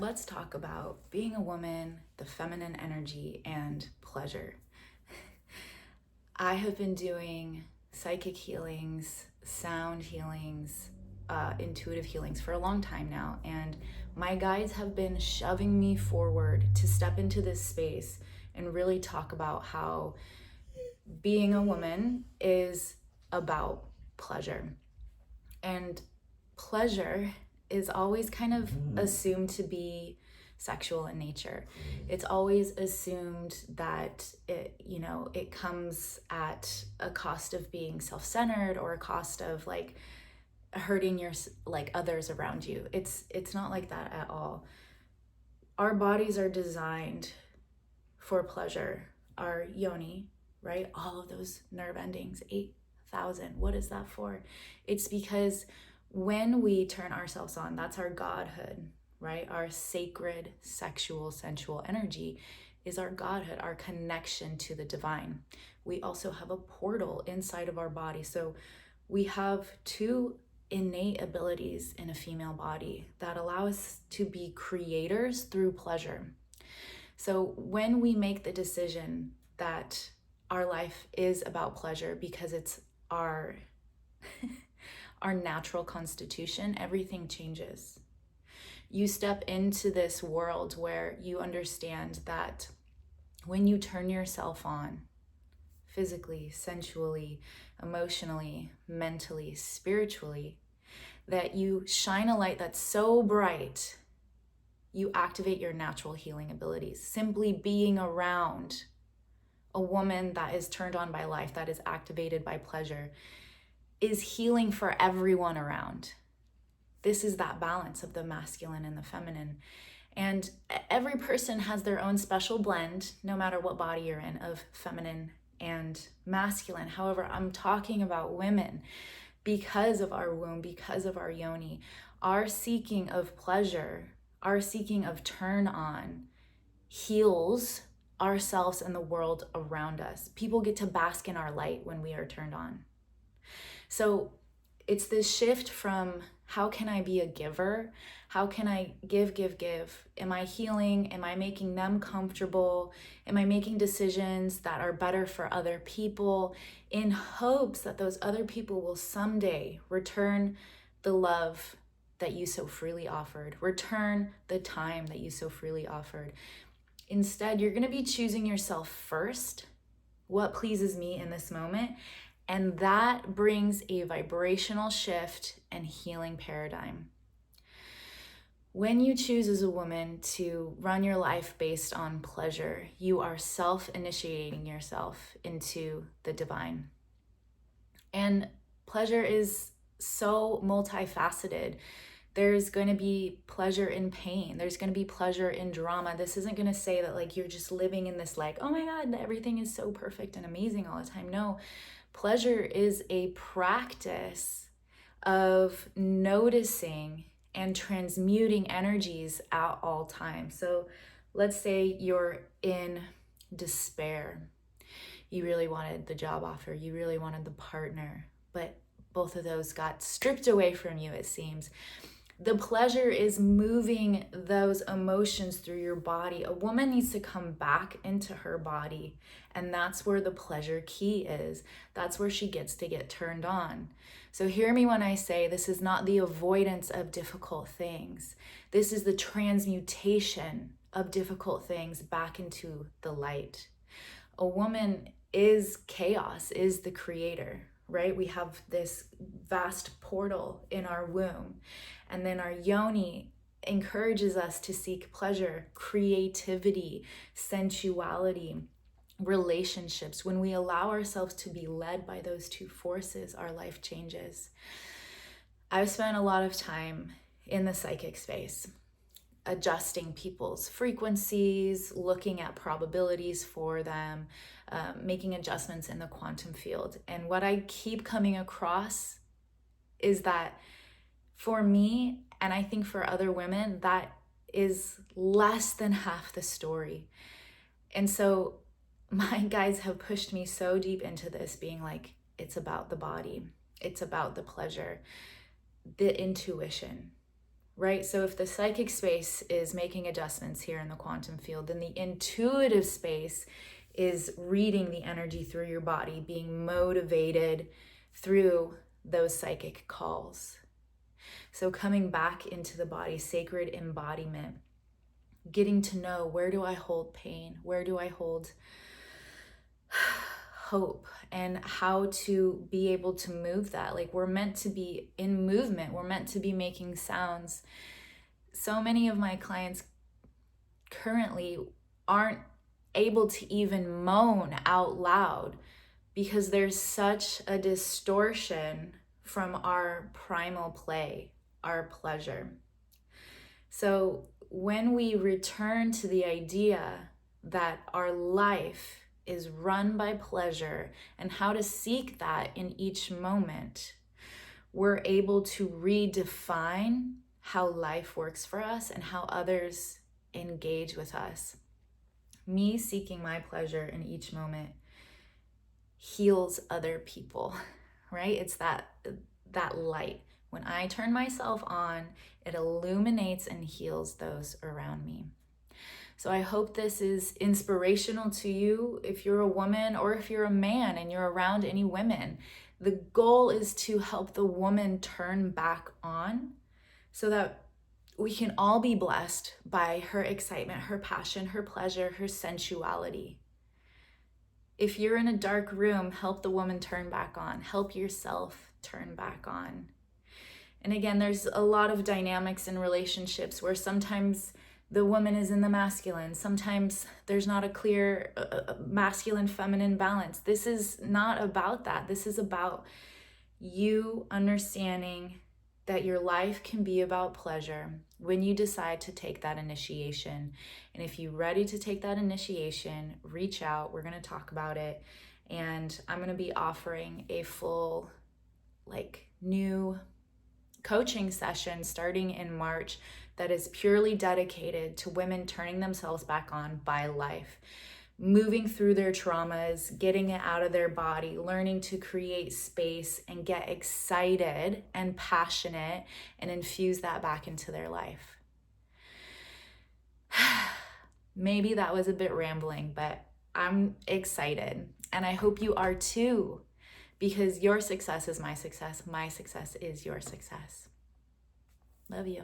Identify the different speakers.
Speaker 1: let's talk about being a woman, the feminine energy, and pleasure. I have been doing psychic healings, sound healings, intuitive healings for a long time now, and my guides have been shoving me forward to step into this space and really talk about how being a woman is about pleasure. And pleasure is always kind of assumed to be sexual in nature. It's always assumed that it comes at a cost of being self-centered or a cost of like hurting your like others around you. It's not like that at all. Our bodies are designed for pleasure. Our yoni, right? All of those nerve endings, 8,000. What is that for? It's because when we turn ourselves on, that's our godhood, right? Our sacred, sexual, sensual energy is our godhood, our connection to the divine. We also have a portal inside of our body. So we have two innate abilities in a female body that allow us to be creators through pleasure. So when we make the decision that our life is about pleasure because it's our our natural constitution, everything changes. You step into this world where you understand that when you turn yourself on, physically, sensually, emotionally, mentally, spiritually, that you shine a light that's so bright, you activate your natural healing abilities. Simply being around a woman that is turned on by life, that is activated by pleasure, is healing for everyone around. This is that balance of the masculine and the feminine. And every person has their own special blend, no matter what body you're in, of feminine and masculine. However, I'm talking about women because of our womb, because of our yoni. Our seeking of pleasure, our seeking of turn on heals ourselves and the world around us. People get to bask in our light when we are turned on. So it's this shift from how can I be a giver? How can I give? Am I healing? Am I making them comfortable? Am I making decisions that are better for other people in hopes that those other people will someday return the love that you so freely offered, return the time that you so freely offered? Instead, you're going to be choosing yourself first, what pleases me in this moment, and that brings a vibrational shift and healing paradigm. When you choose as a woman to run your life based on pleasure, you are self-initiating yourself into the divine. And pleasure is so multifaceted. There's going to be pleasure in pain. There's going to be pleasure in drama. This isn't going to say that like you're just living in this like, oh my God, everything is so perfect and amazing all the time. No, pleasure is a practice of noticing and transmuting energies at all times. So let's say you're in despair. You really wanted the job offer. You really wanted the partner, but both of those got stripped away from you, it seems. The pleasure is moving those emotions through your body. A woman needs to come back into her body, and that's where the pleasure key is. That's where she gets to get turned on. So hear me when I say this is not the avoidance of difficult things. This is the transmutation of difficult things back into the light. A woman is chaos, is the creator, right? We have this vast portal in our womb. And then our yoni encourages us to seek pleasure, creativity, sensuality, relationships. When we allow ourselves to be led by those two forces, our life changes. I've spent a lot of time in the psychic space, adjusting people's frequencies, looking at probabilities for them, making adjustments in the quantum field. And what I keep coming across is that for me, and I think for other women, that is less than half the story. And so my guides have pushed me so deep into this, being like, it's about the body, it's about the pleasure, the intuition, right? So if the psychic space is making adjustments here in the quantum field, then the intuitive space is reading the energy through your body, being motivated through those psychic calls. So coming back into the body, sacred embodiment, getting to know, where do I hold pain? Where do I hold hope? And how to be able to move that. Like, we're meant to be in movement. We're meant to be making sounds. So many of my clients currently aren't able to even moan out loud because there's such a distortion from our primal play, our pleasure. So when we return to the idea that our life is run by pleasure and how to seek that in each moment, we're able to redefine how life works for us and how others engage with us. Me seeking my pleasure in each moment heals other people, right? It's that light. When I turn myself on, it illuminates and heals those around me. So I hope this is inspirational to you if you're a woman or if you're a man and you're around any women. The goal is to help the woman turn back on so that we can all be blessed by her excitement, her passion, her pleasure, her sensuality. If you're in a dark room, help the woman turn back on. Help yourself turn back on. And again, there's a lot of dynamics in relationships where sometimes the woman is in the masculine. Sometimes there's not a clear masculine-feminine balance. This is not about that. This is about you understanding that your life can be about pleasure when you decide to take that initiation. And if you're ready to take that initiation, reach out. We're going to talk about it. And I'm going to be offering a full, new coaching session starting in March that is purely dedicated to women turning themselves back on by life, moving through their traumas, getting it out of their body, learning to create space and get excited and passionate and infuse that back into their life. Maybe that was a bit rambling, but I'm excited and I hope you are too, because your success is my success is your success. Love you.